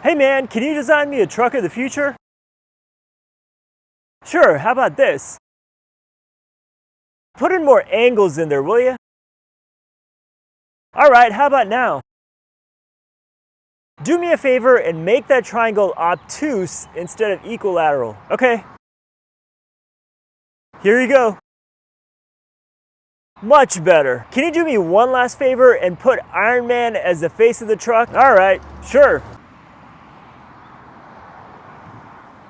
Hey man, can you design me a truck of the future? Sure, how about this? Put in more angles in there, will you? Alright, how about now? Do me a favor and make that triangle obtuse instead of equilateral. Okay. Here you go. Much better. Can you do me one last favor and put Iron Man as the face of the truck? Alright, sure.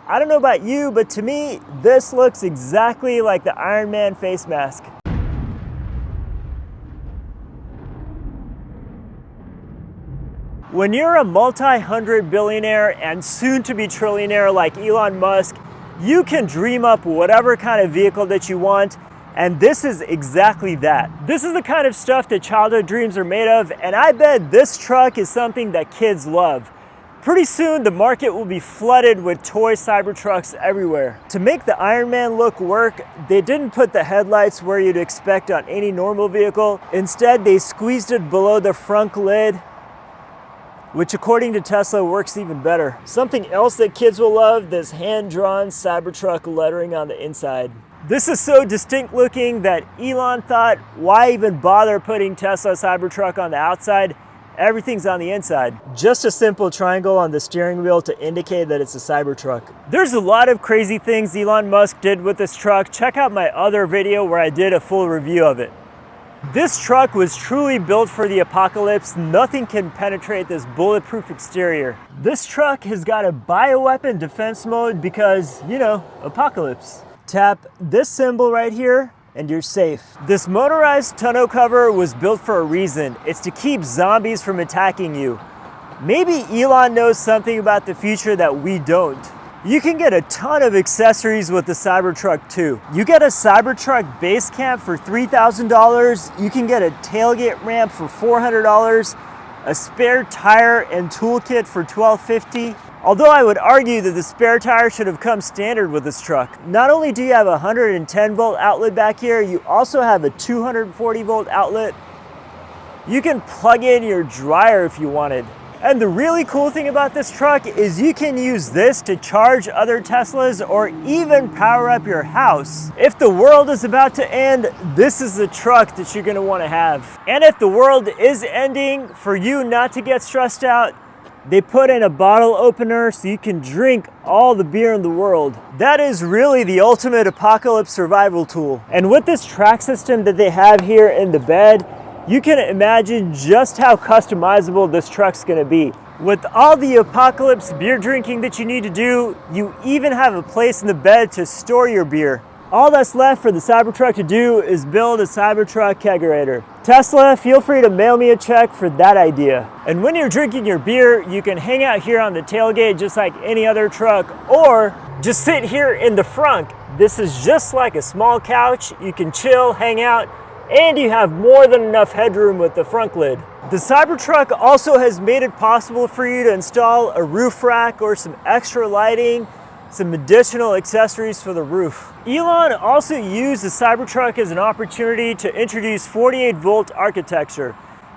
I don't know about you, but to me, this looks exactly like the Iron Man face mask. When you're a multi-hundred billionaire and soon to be trillionaire like Elon Musk, you can dream up whatever kind of vehicle that you want, and this is exactly that. This is the kind of stuff that childhood dreams are made of, and I bet this truck is something that kids love. Pretty soon, the market will be flooded with toy Cybertrucks everywhere. To make the Iron Man look work, they didn't put the headlights where you'd expect on any normal vehicle. Instead, they squeezed it below the front lid, which according to Tesla works even better. Something else that kids will love, this hand-drawn Cybertruck lettering on the inside. This is so distinct looking that Elon thought, why even bother putting Tesla Cybertruck on the outside? Everything's on the inside. Just a simple triangle on the steering wheel to indicate that it's a Cybertruck. There's a lot of crazy things Elon Musk did with this truck. Check out my other video where I did a full review of it. This truck was truly built for the apocalypse. Nothing can penetrate this bulletproof exterior. This truck has got a bioweapon defense mode because, you know, apocalypse. Tap this symbol right here and you're safe. This motorized tonneau cover was built for a reason. It's to keep zombies from attacking you. Maybe Elon knows something about the future that we don't. You can get a ton of accessories with the Cybertruck too. You get a Cybertruck base camp for $3,000. You can get a tailgate ramp for $400, a spare tire and toolkit for $1,250. Although I would argue that the spare tire should have come standard with this truck. Not only do you have a 110 volt outlet back here, you also have a 240 volt outlet. You can plug in your dryer if you wanted. And the really cool thing about this truck is you can use this to charge other Teslas or even power up your house. If the world is about to end, this is the truck that you're gonna wanna have. And if the world is ending, for you not to get stressed out, they put in a bottle opener so you can drink all the beer in the world. That is really the ultimate apocalypse survival tool. And with this track system that they have here in the bed, you can imagine just how customizable this truck's gonna be. With all the apocalypse beer drinking that you need to do, you even have a place in the bed to store your beer. All that's left for the Cybertruck to do is build a Cybertruck kegerator. Tesla, feel free to mail me a check for that idea. And when you're drinking your beer, you can hang out here on the tailgate just like any other truck, or just sit here in the front. This is just like a small couch. You can chill, hang out, and you have more than enough headroom with the front lid. The Cybertruck also has made it possible for you to install a roof rack or some extra lighting, some additional accessories for the roof. Elon also used the Cybertruck as an opportunity to introduce 48 volt architecture.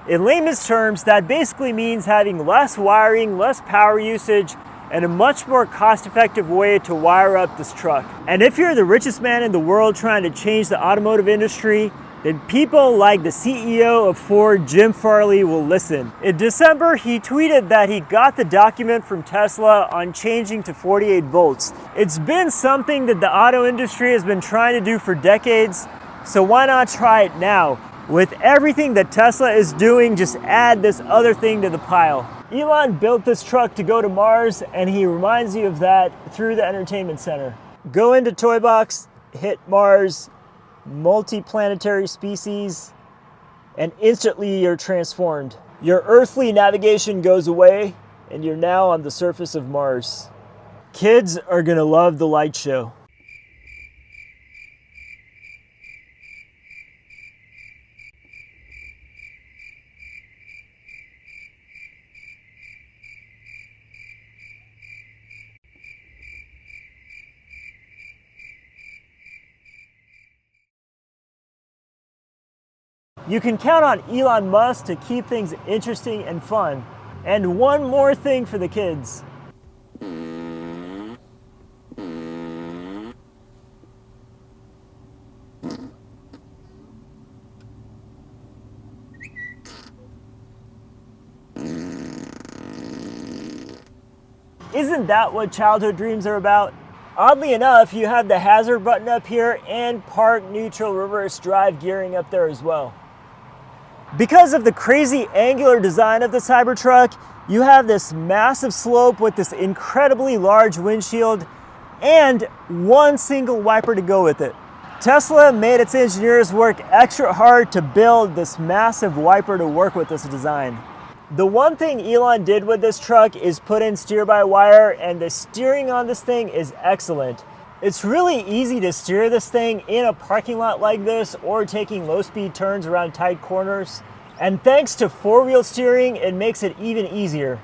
In layman's terms, that basically means having less wiring, less power usage, and a much more cost-effective way to wire up this truck. And if you're the richest man in the world trying to change the automotive industry, then people like the CEO of Ford, Jim Farley, will listen. In December, he tweeted that he got the document from Tesla on changing to 48 volts. It's been something that the auto industry has been trying to do for decades, so why not try it now? With everything that Tesla is doing, just add this other thing to the pile. Elon built this truck to go to Mars, and he reminds you of that through the entertainment center. Go into Toy Box, hit Mars, multi-planetary species, and instantly you're transformed. Your earthly navigation goes away and you're now on the surface of Mars. Kids are gonna love the light show. You can count on Elon Musk to keep things interesting and fun. And one more thing for the kids. Isn't that what childhood dreams are about? Oddly enough, you have the hazard button up here and park, neutral, reverse drive gearing up there as well. Because of the crazy angular design of the Cybertruck, you have this massive slope with this incredibly large windshield and one single wiper to go with it. Tesla made its engineers work extra hard to build this massive wiper to work with this design. The one thing Elon did with this truck is put in steer-by-wire, and the steering on this thing is excellent. It's really easy to steer this thing in a parking lot like this or taking low-speed turns around tight corners. And thanks to four-wheel steering, it makes it even easier.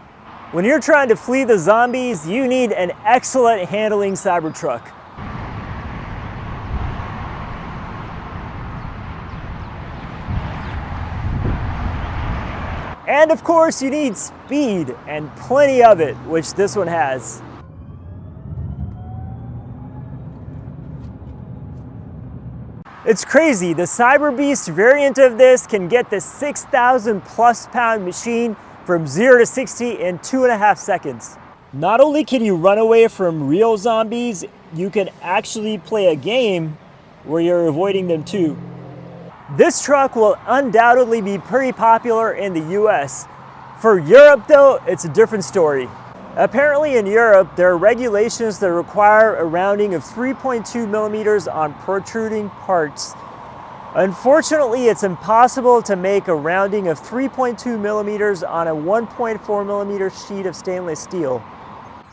When you're trying to flee the zombies, you need an excellent handling Cybertruck. And of course, you need speed, and plenty of it, which this one has. It's crazy, the Cyber Beast variant of this can get the 6,000 plus pound machine from 0 to 60 in 2.5 seconds. Not only can you run away from real zombies, you can actually play a game where you're avoiding them too. This truck will undoubtedly be pretty popular in the US. For Europe though, it's a different story. Apparently in Europe, there are regulations that require a rounding of 3.2 millimeters on protruding parts. Unfortunately, it's impossible to make a rounding of 3.2 millimeters on a 1.4 millimeter sheet of stainless steel.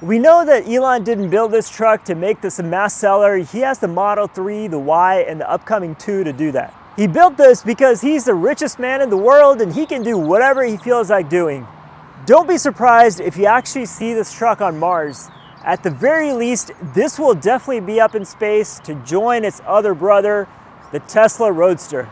We know that Elon didn't build this truck to make this a mass seller. He has the Model 3, the Y, and the upcoming 2 to do that. He built this because he's the richest man in the world and he can do whatever he feels like doing. Don't be surprised if you actually see this truck on Mars. At the very least, this will definitely be up in space to join its other brother, the Tesla Roadster.